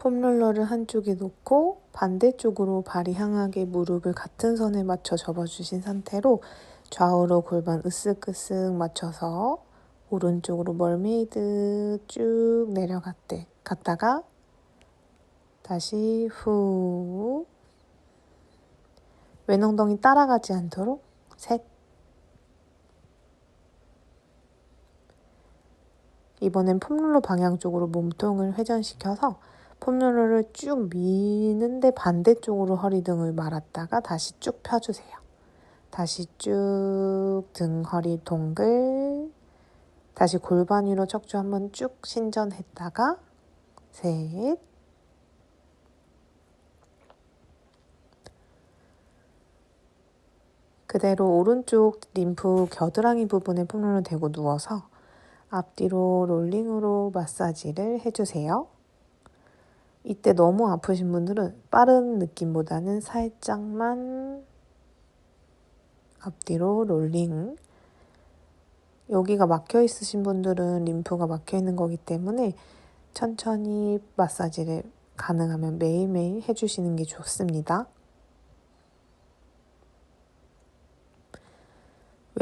폼롤러를 한쪽에 놓고 반대쪽으로 발이 향하게 무릎을 같은 선에 맞춰 접어주신 상태로 좌우로 골반 으쓱으쓱 맞춰서 오른쪽으로 멀메이드 쭉 갔다가 다시 후, 왼엉덩이 따라가지 않도록 셋. 이번엔 폼롤러 방향 쪽으로 몸통을 회전시켜서 폼롤러를 쭉 미는데 반대쪽으로 허리 등을 말았다가 다시 쭉 펴주세요. 다시 쭉 등 허리 동글, 다시 골반 위로 척추 한번 쭉 신전했다가 셋. 그대로 오른쪽 림프 겨드랑이 부분에 폼롤러 대고 누워서 앞뒤로 롤링으로 마사지를 해주세요. 이때 너무 아프신 분들은 빠른 느낌보다는 살짝만 앞뒤로 롤링. 여기가 막혀 있으신 분들은 림프가 막혀 있는 거기 때문에 천천히 마사지를 가능하면 매일매일 해주시는 게 좋습니다.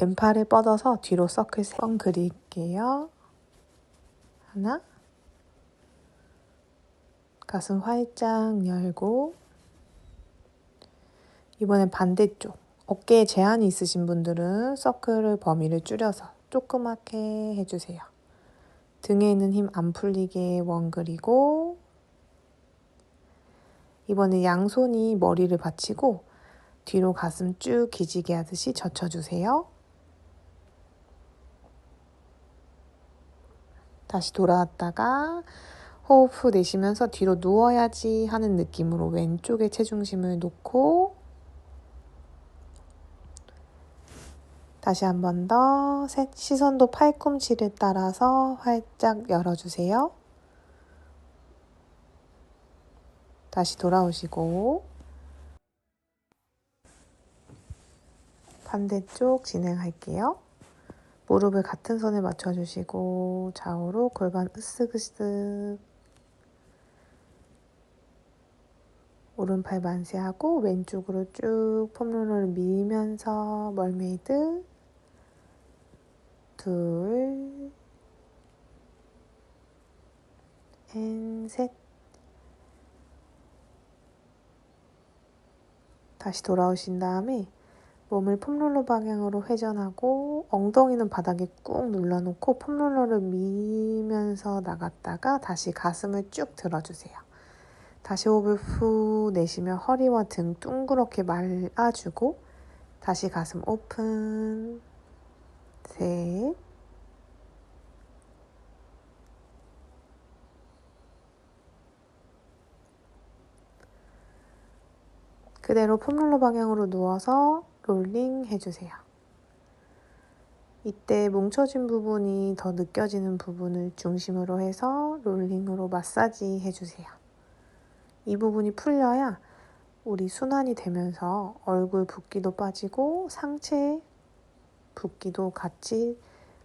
왼팔을 뻗어서 뒤로 서클 3번 그릴게요. 하나, 가슴 활짝 열고, 이번엔 반대쪽 어깨에 제한이 있으신 분들은 서클을 범위를 줄여서 조그맣게 해주세요. 등에 있는 힘 안 풀리게 원 그리고, 이번에 양손이 머리를 받치고 뒤로 가슴 쭉 기지개 하듯이 젖혀주세요. 다시 돌아왔다가 호흡 후 내쉬면서 뒤로 누워야지 하는 느낌으로 왼쪽에 체중심을 놓고 다시 한 번 더 셋. 시선도 팔꿈치를 따라서 활짝 열어주세요. 다시 돌아오시고 반대쪽 진행할게요. 무릎을 같은 선에 맞춰주시고 좌우로 골반 으쓱으쓱 오른팔 만세하고 왼쪽으로 쭉 폼롤러를 밀면서 멀메이드 둘, 셋. 다시 돌아오신 다음에 몸을 폼롤러 방향으로 회전하고 엉덩이는 바닥에 꾹 눌러놓고 폼롤러를 밀면서 나갔다가 다시 가슴을 쭉 들어주세요. 다시 호흡을 후 내쉬며 허리와 등 둥그렇게 말아주고 다시 가슴 오픈 셋. 그대로 폼롤러 방향으로 누워서 롤링 해주세요. 이때 뭉쳐진 부분이 더 느껴지는 부분을 중심으로 해서 롤링으로 마사지 해주세요. 이 부분이 풀려야 우리 순환이 되면서 얼굴 붓기도 빠지고 상체 붓기도 같이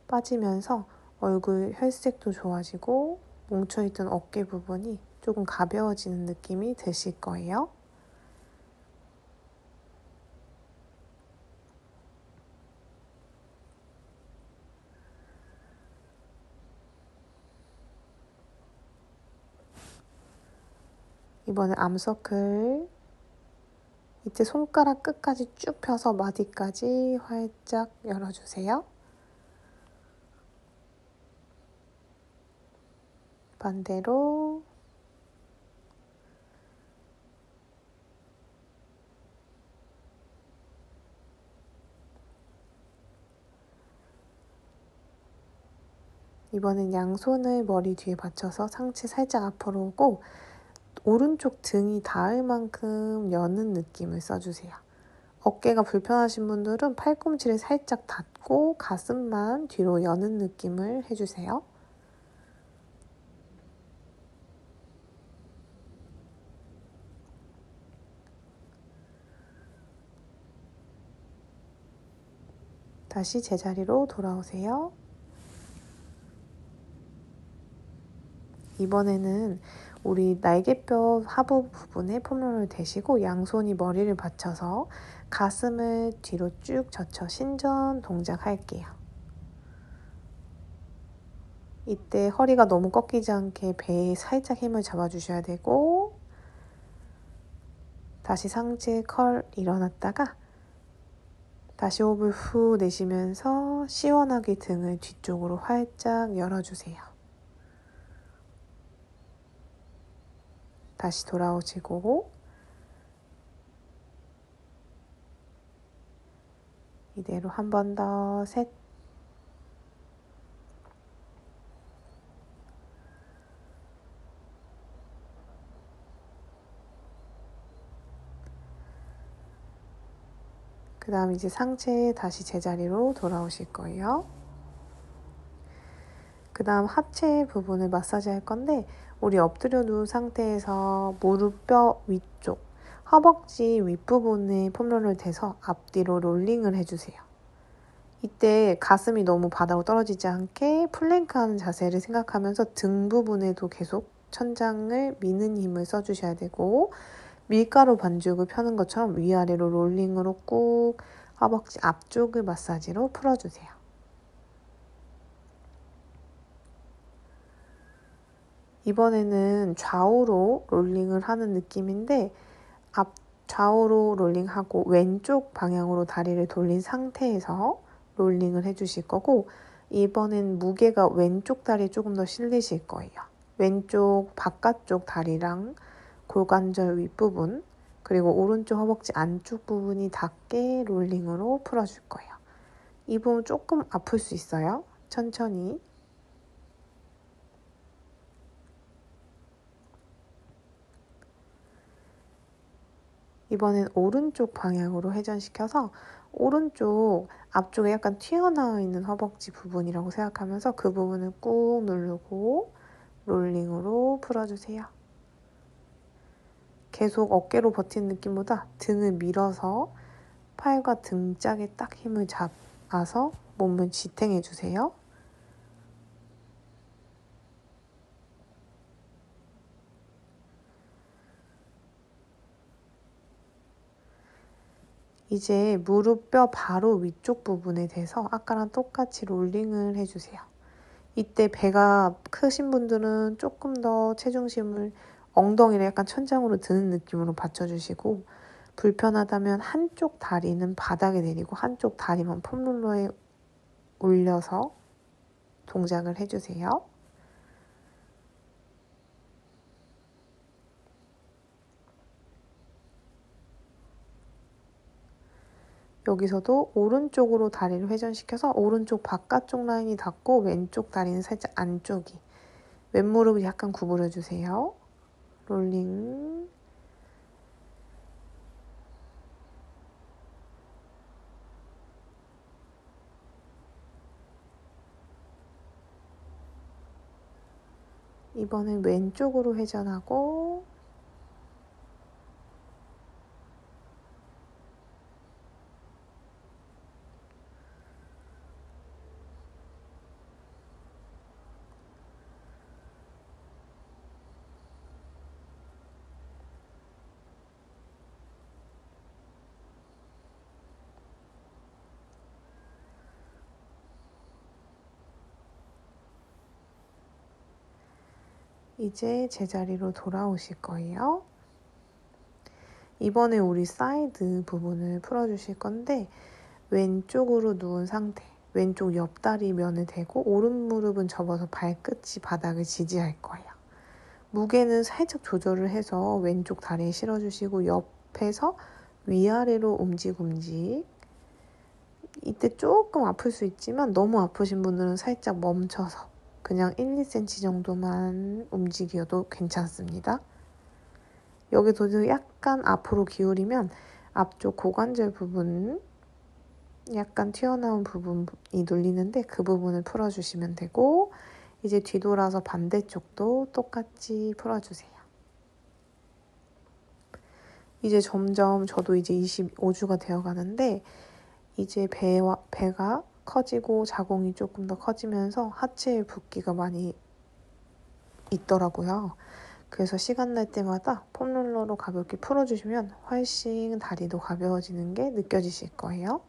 빠지면서 얼굴 혈색도 좋아지고 뭉쳐있던 어깨 부분이 조금 가벼워지는 느낌이 드실 거예요. 이번에 암서클 이때 손가락 끝까지 쭉 펴서 마디까지 활짝 열어주세요. 반대로 이번엔 양손을 머리 뒤에 받쳐서 상체 살짝 앞으로 오고 오른쪽 등이 닿을 만큼 여는 느낌을 써주세요. 어깨가 불편하신 분들은 팔꿈치를 살짝 닫고 가슴만 뒤로 여는 느낌을 해주세요. 다시 제자리로 돌아오세요. 이번에는 우리 날개뼈 하부 부분에 폼롤러를 대시고 양손이 머리를 받쳐서 가슴을 뒤로 쭉 젖혀 신전 동작 할게요. 이때 허리가 너무 꺾이지 않게 배에 살짝 힘을 잡아주셔야 되고, 다시 상체 컬 일어났다가 다시 호흡을 후 내쉬면서 시원하게 등을 뒤쪽으로 활짝 열어주세요. 다시 돌아오시고, 이대로 한 번 더, 셋. 그 다음 이제 상체 다시 제자리로 돌아오실 거예요. 그 다음 하체 부분을 마사지 할 건데, 우리 엎드려 누운 상태에서 무릎뼈 위쪽, 허벅지 윗부분에 폼롤러를 대서 앞뒤로 롤링을 해주세요. 이때 가슴이 너무 바닥으로 떨어지지 않게 플랭크 하는 자세를 생각하면서 등 부분에도 계속 천장을 미는 힘을 써주셔야 되고, 밀가루 반죽을 펴는 것처럼 위아래로 롤링으로 꾹 허벅지 앞쪽을 마사지로 풀어주세요. 이번에는 좌우로 롤링을 하는 느낌인데, 좌우로 롤링하고 왼쪽 방향으로 다리를 돌린 상태에서 롤링을 해주실 거고, 이번엔 무게가 왼쪽 다리에 조금 더 실리실 거예요. 왼쪽 바깥쪽 다리랑 골관절 윗부분, 그리고 오른쪽 허벅지 안쪽 부분이 닿게 롤링으로 풀어줄 거예요. 이 부분 조금 아플 수 있어요. 천천히. 이번엔 오른쪽 방향으로 회전시켜서 오른쪽 앞쪽에 약간 튀어나와 있는 허벅지 부분이라고 생각하면서 그 부분을 꾹 누르고 롤링으로 풀어주세요. 계속 어깨로 버티는 느낌보다 등을 밀어서 팔과 등짝에 딱 힘을 잡아서 몸을 지탱해주세요. 이제 무릎뼈 바로 위쪽 부분에 대서 아까랑 똑같이 롤링을 해주세요. 이때 배가 크신 분들은 조금 더 체중심을 엉덩이를 약간 천장으로 드는 느낌으로 받쳐주시고, 불편하다면 한쪽 다리는 바닥에 내리고 한쪽 다리만 폼롤러에 올려서 동작을 해주세요. 여기서도 오른쪽으로 다리를 회전시켜서 오른쪽 바깥쪽 라인이 닿고 왼쪽 다리는 살짝 안쪽이, 왼무릎을 약간 구부려주세요. 롤링. 이번엔 왼쪽으로 회전하고, 이제 제자리로 돌아오실 거예요. 이번에 우리 사이드 부분을 풀어주실 건데, 왼쪽으로 누운 상태, 왼쪽 옆다리 면을 대고 오른 무릎은 접어서 발끝이 바닥을 지지할 거예요. 무게는 살짝 조절을 해서 왼쪽 다리에 실어주시고 옆에서 위아래로 움직. 이때 조금 아플 수 있지만 너무 아프신 분들은 살짝 멈춰서 그냥 1, 2cm 정도만 움직여도 괜찮습니다. 여기서도 약간 앞으로 기울이면 앞쪽 고관절 부분, 약간 튀어나온 부분이 눌리는데 그 부분을 풀어주시면 되고, 이제 뒤돌아서 반대쪽도 똑같이 풀어주세요. 이제 점점 저도 이제 25주가 되어 가는데, 이제 배가 커지고 자궁이 조금 더 커지면서 하체에 붓기가 많이 있더라고요. 그래서 시간 날 때마다 폼롤러로 가볍게 풀어주시면 훨씬 다리도 가벼워지는 게 느껴지실 거예요.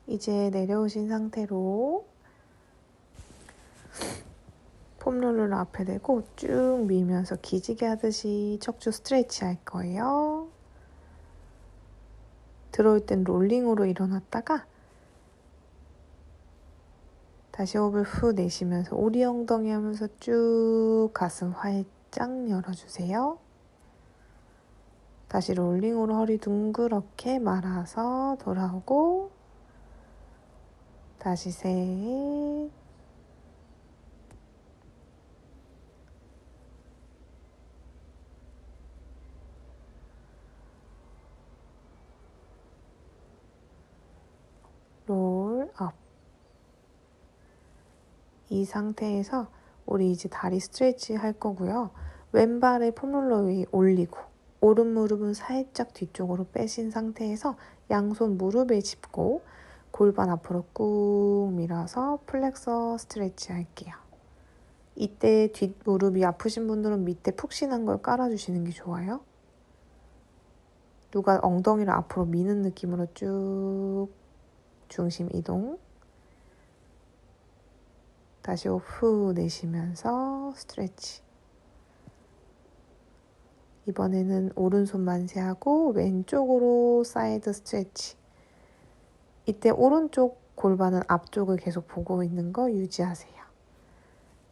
이제 내려오신 상태로 폼롤러를 앞에 대고 쭉 밀면서 기지개 하듯이 척추 스트레치 할 거예요. 들어올 땐 롤링으로 일어났다가 다시 호흡을 후 내쉬면서 오리 엉덩이 하면서 쭉 가슴 활짝 열어주세요. 다시 롤링으로 허리 둥그렇게 말아서 돌아오고 다시 셋 롤 업. 이 상태에서 우리 이제 다리 스트레치 할 거고요. 왼발에 폼롤러 위에 올리고 오른 무릎은 살짝 뒤쪽으로 빼신 상태에서 양손 무릎에 짚고 골반 앞으로 꾹 밀어서 플렉서 스트레치 할게요. 이때 뒷무릎이 아프신 분들은 밑에 푹신한 걸 깔아주시는 게 좋아요. 누가 엉덩이를 앞으로 미는 느낌으로 쭉 중심 이동. 다시 호흡 후 내쉬면서 스트레치. 이번에는 오른손 만세하고 왼쪽으로 사이드 스트레치. 이때 오른쪽 골반은 앞쪽을 계속 보고 있는 거 유지하세요.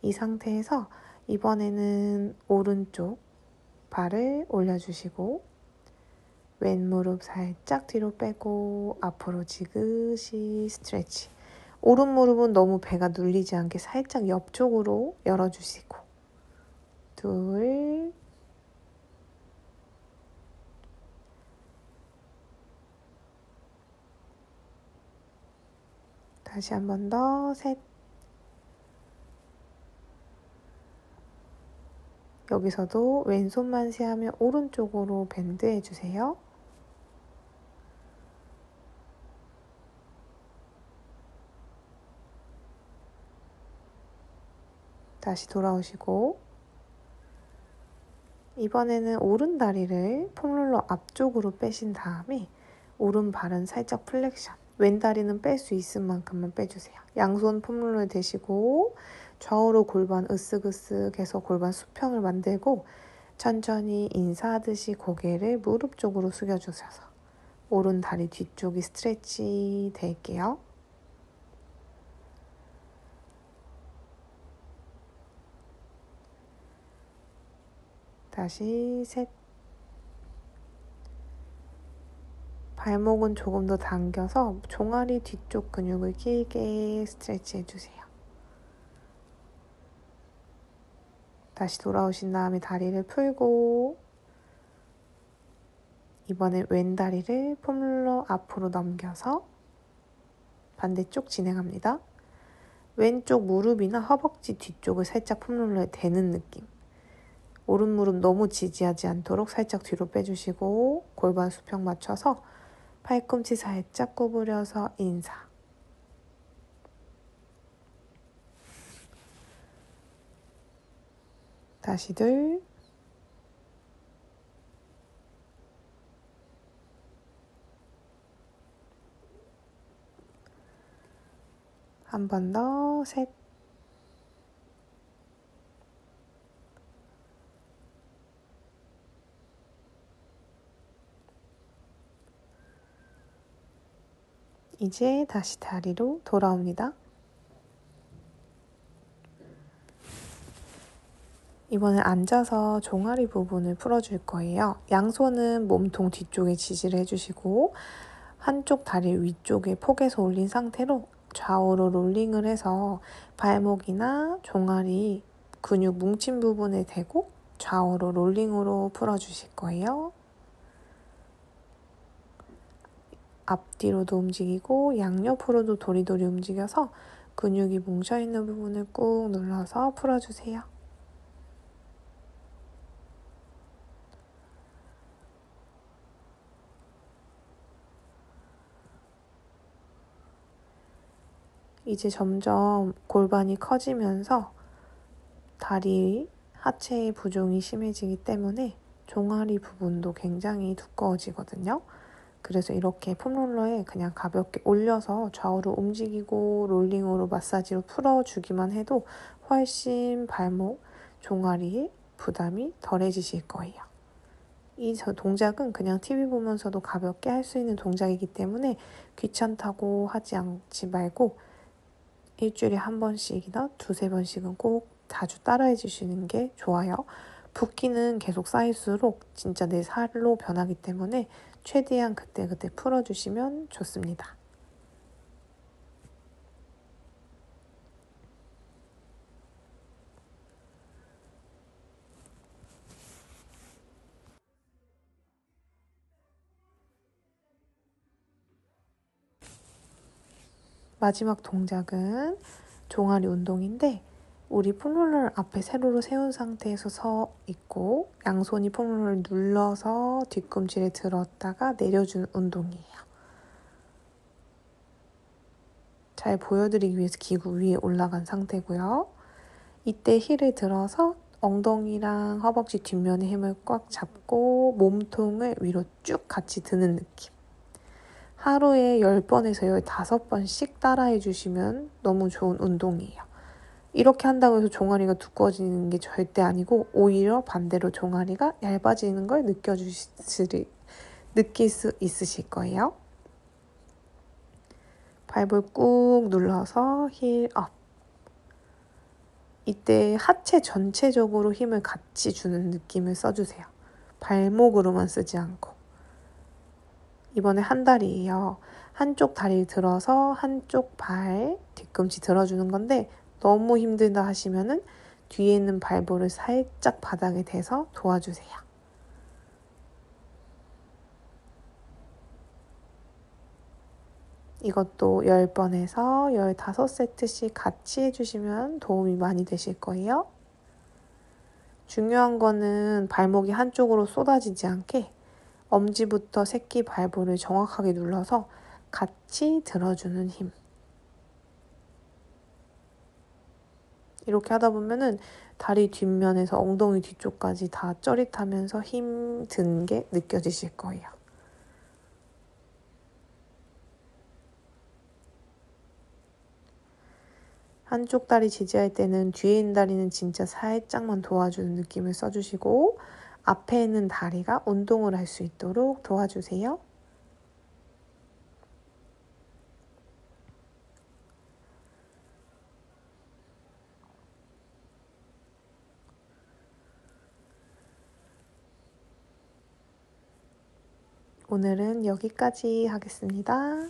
이 상태에서 이번에는 오른쪽 발을 올려주시고 왼 무릎 살짝 뒤로 빼고 앞으로 지그시 스트레치. 오른 무릎은 너무 배가 눌리지 않게 살짝 옆쪽으로 열어주시고 둘 다시 한 번 더 셋 여기서도 왼손만 세하면 오른쪽으로 밴드 해주세요. 다시 돌아오시고 이번에는 오른 다리를 폼롤러 앞쪽으로 빼신 다음에 오른 발은 살짝 플렉션, 왼 다리는 뺄 수 있을 만큼만 빼주세요. 양손 폼롤러에 대시고 좌우로 골반 으쓱으쓱해서 골반 수평을 만들고 천천히 인사하듯이 고개를 무릎 쪽으로 숙여주셔서 오른 다리 뒤쪽이 스트레치 될게요. 다시 셋. 발목은 조금 더 당겨서 종아리 뒤쪽 근육을 길게 스트레치 해주세요. 다시 돌아오신 다음에 다리를 풀고 이번엔 왼 다리를 폼롤러 앞으로 넘겨서 반대쪽 진행합니다. 왼쪽 무릎이나 허벅지 뒤쪽을 살짝 폼롤러에 대는 느낌. 오른 무릎 너무 지지하지 않도록 살짝 뒤로 빼주시고 골반 수평 맞춰서 팔꿈치 살짝 구부려서 인사. 다시 둘. 한 번 더 셋. 이제 다시 다리로 돌아옵니다. 이번엔 앉아서 종아리 부분을 풀어줄 거예요. 양손은 몸통 뒤쪽에 지지를 해주시고 한쪽 다리 위쪽에 폭에서 올린 상태로 좌우로 롤링을 해서 발목이나 종아리 근육 뭉친 부분에 대고 좌우로 롤링으로 풀어주실 거예요. 앞뒤로도 움직이고 양옆으로도 도리도리 움직여서 근육이 뭉쳐있는 부분을 꾹 눌러서 풀어주세요. 이제 점점 골반이 커지면서 다리, 하체의 부종이 심해지기 때문에 종아리 부분도 굉장히 두꺼워지거든요. 그래서 이렇게 폼롤러에 그냥 가볍게 올려서 좌우로 움직이고 롤링으로 마사지로 풀어주기만 해도 훨씬 발목, 종아리에 부담이 덜해지실 거예요. 이 동작은 그냥 TV 보면서도 가볍게 할 수 있는 동작이기 때문에 귀찮다고 하지 않지 말고 일주일에 한 번씩이나 두세 번씩은 꼭 자주 따라해 주시는 게 좋아요. 붓기는 계속 쌓일수록 진짜 내 살로 변하기 때문에 최대한 그때그때 풀어주시면 좋습니다. 마지막 동작은 종아리 운동인데 우리 폼롤러를 앞에 세로로 세운 상태에서 서 있고 양손이 폼롤러를 눌러서 뒤꿈치를 들었다가 내려주는 운동이에요. 잘 보여드리기 위해서 기구 위에 올라간 상태고요. 이때 힐을 들어서 엉덩이랑 허벅지 뒷면에 힘을 꽉 잡고 몸통을 위로 쭉 같이 드는 느낌. 하루에 10번에서 15번씩 따라해 주시면 너무 좋은 운동이에요. 이렇게 한다고 해서 종아리가 두꺼워지는 게 절대 아니고 오히려 반대로 종아리가 얇아지는 걸 느낄 수 있으실 거예요. 발볼 꾹 눌러서 힐 업. 이때 하체 전체적으로 힘을 같이 주는 느낌을 써주세요. 발목으로만 쓰지 않고. 이번에 한 다리예요. 한쪽 다리를 들어서 한쪽 발, 뒤꿈치 들어주는 건데 너무 힘들다 하시면은 뒤에 있는 발볼을 살짝 바닥에 대서 도와주세요. 이것도 10번에서 15세트씩 같이 해주시면 도움이 많이 되실 거예요. 중요한 거는 발목이 한쪽으로 쏟아지지 않게 엄지부터 새끼 발볼을 정확하게 눌러서 같이 들어주는 힘. 이렇게 하다 보면은 다리 뒷면에서 엉덩이 뒤쪽까지 다 쩌릿하면서 힘 든 게 느껴지실 거예요. 한쪽 다리 지지할 때는 뒤에 있는 다리는 진짜 살짝만 도와주는 느낌을 써주시고 앞에 있는 다리가 운동을 할 수 있도록 도와주세요. 오늘은 여기까지 하겠습니다.